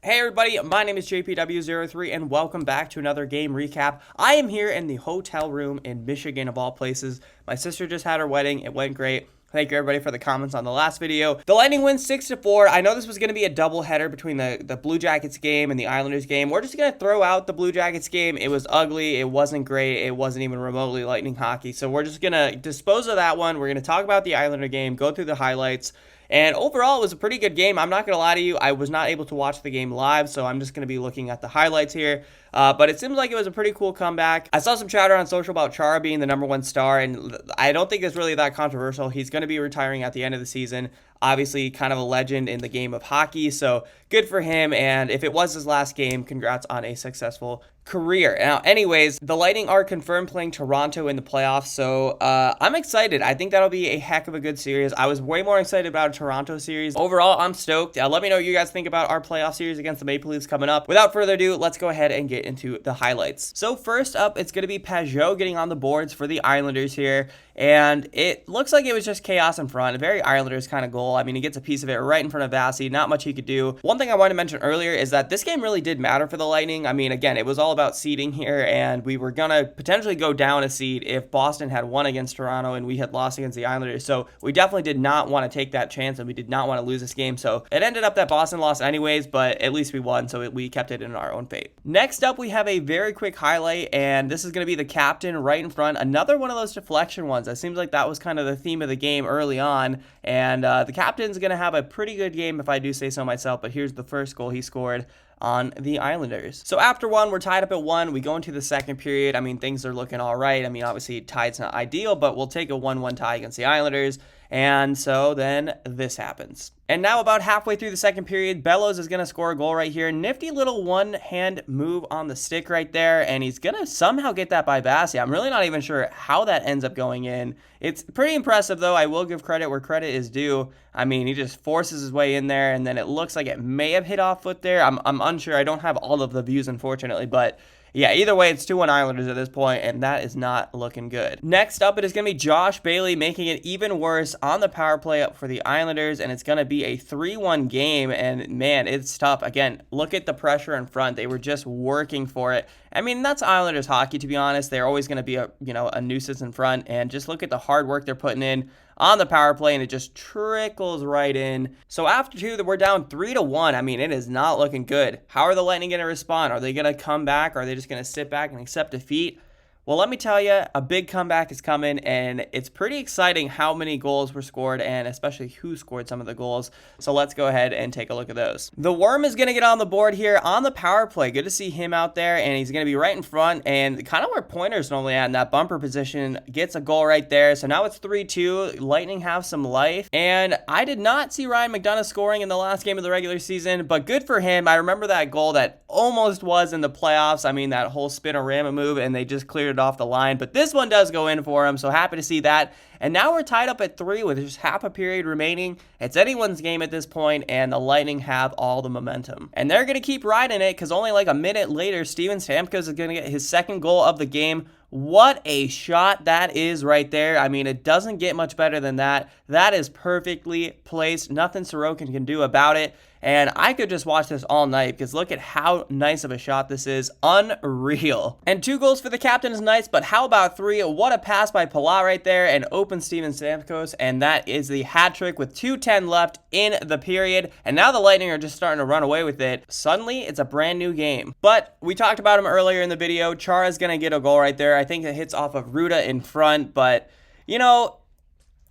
Hey everybody, my name is JPW03 and welcome back to another game recap. I am here in the hotel room in Michigan of all places. My sister just had her wedding. It went great. Thank you everybody for the comments on the last video. The Lightning wins 6-4. I know this was going to be a doubleheader between the Blue Jackets game and the Islanders game. We're just going to throw out the Blue Jackets game. It was ugly. It wasn't great. It wasn't even remotely Lightning hockey. So we're just going to dispose of that one. We're going to talk about the Islander game, go through the highlights. And overall, it was a pretty good game. I'm not going to lie to you. I was not able to watch the game live, so I'm just going to be looking at the highlights here. But it seems like it was a pretty cool comeback. I saw some chatter on social about Chara being the #1 star, and I don't think it's really that controversial. He's going to be retiring at the end of the season. Obviously, kind of a legend in the game of hockey, so good for him. And if it was his last game, congrats on a successful career. Now, anyways, the Lightning are confirmed playing Toronto in the playoffs, so I'm excited. I think that'll be a heck of a good series. I was way more excited about a Toronto series. Overall, I'm stoked. Let me know what you guys think about our playoff series against the Maple Leafs coming up. Without further ado, let's go ahead and get into the highlights. So first up, it's going to be Pajot getting on the boards for the Islanders here. And it looks like it was just chaos in front. A very Islanders kind of goal. I mean, he gets a piece of it right in front of Vasi. Not much he could do. One thing I wanted to mention earlier is that this game really did matter for the Lightning. I mean, again, it was all about seeding here, and we were going to potentially go down a seed if Boston had won against Toronto and we had lost against the Islanders. So we definitely did not want to take that chance, and we did not want to lose this game. So it ended up that Boston lost anyways, but at least we won, so we kept it in our own fate. Next up, we have a very quick highlight, and this is going to be the captain right in front. Another one of those deflection ones. It seems like that was kind of the theme of the game early on, and the captain's going to have a pretty good game if I do say so myself, but here's the first goal he scored on the Islanders. So after one, we're tied up at 1. We go into the second period. I mean, things are looking all right. I mean, obviously, tie's not ideal, but we'll take a 1-1 tie against the Islanders. And so then this happens. And now about halfway through the second period, Bellows is going to score a goal right here. Nifty little one-hand move on the stick right there, and he's going to somehow get that by Vasi. I'm really not even sure how that ends up going in. It's pretty impressive, though. I will give credit where credit is due. I mean, he just forces his way in there, and then it looks like it may have hit off foot there. I'm unsure. I don't have all of the views, unfortunately, but yeah, either way, it's 2-1 Islanders at this point, and that is not looking good. Next up, it is going to be Josh Bailey making it even worse on the power play up for the Islanders, and it's going to be a 3-1 game, and man, it's tough. Again, look at the pressure in front. They were just working for it. I mean, that's Islanders hockey, to be honest. They're always going to be a nuisance in front, and just look at the hard work they're putting in on the power play, and it just trickles right in. So after 2, we're down 3-1. I mean, it is not looking good. How are the Lightning going to respond? Are they going to come back? Or are they just going to sit back and accept defeat? Well, let me tell you, a big comeback is coming, and it's pretty exciting how many goals were scored, and especially who scored some of the goals. So let's go ahead and take a look at those. The Worm is going to get on the board here on the power play. Good to see him out there, and he's going to be right in front, and kind of where Pointer's normally at in that bumper position. Gets a goal right there. So now it's 3-2. Lightning have some life, and I did not see Ryan McDonagh scoring in the last game of the regular season, but good for him. I remember that goal that almost was in the playoffs. I mean, that whole spinorama move, and they just cleared it off the line, but this one does go in for him, so happy to see that. And now we're tied up at 3 with just half a period remaining. It's anyone's game at this point, and the Lightning have all the momentum. And they're going to keep riding it, because only like a minute later, Steven Stamkos is going to get his second goal of the game. What a shot that is right there. I mean, it doesn't get much better than that. That is perfectly placed. Nothing Sorokin can do about it. And I could just watch this all night because look at how nice of a shot this is. Unreal. And 2 goals for the captain is nice, but how about 3? What a pass by Palat right there and open Steven Stamkos. And that is the hat trick with 2:10 left in the period. And now the Lightning are just starting to run away with it. Suddenly, it's a brand new game. But we talked about him earlier in the video. Chara's going to get a goal right there. I think it hits off of Ruda in front, but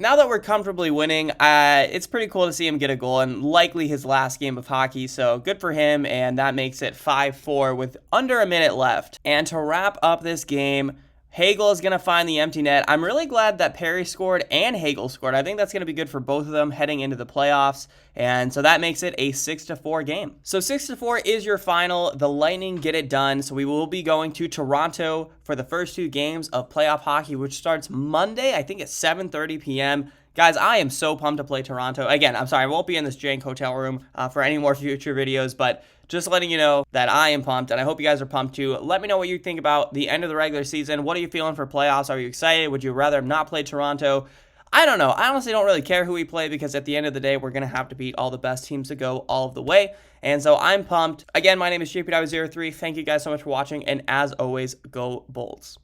now that we're comfortably winning, it's pretty cool to see him get a goal, and likely his last game of hockey, so good for him, and that makes it 5-4 with under a minute left. And to wrap up this game, Hagel is going to find the empty net. I'm really glad that Perry scored and Hagel scored. I think that's going to be good for both of them heading into the playoffs. And so that makes it a 6-4 game. So 6-4 is your final. The Lightning get it done. So we will be going to Toronto for the first 2 games of playoff hockey, which starts Monday. I think at 7:30 p.m. Guys, I am so pumped to play Toronto. Again, I'm sorry, I won't be in this jank hotel room for any more future videos, but just letting you know that I am pumped, and I hope you guys are pumped too. Let me know what you think about the end of the regular season. What are you feeling for playoffs? Are you excited? Would you rather not play Toronto? I don't know. I honestly don't really care who we play because at the end of the day, we're going to have to beat all the best teams to go all of the way. And so I'm pumped. Again, my name is JPW03. Thank you guys so much for watching. And as always, go Bolts.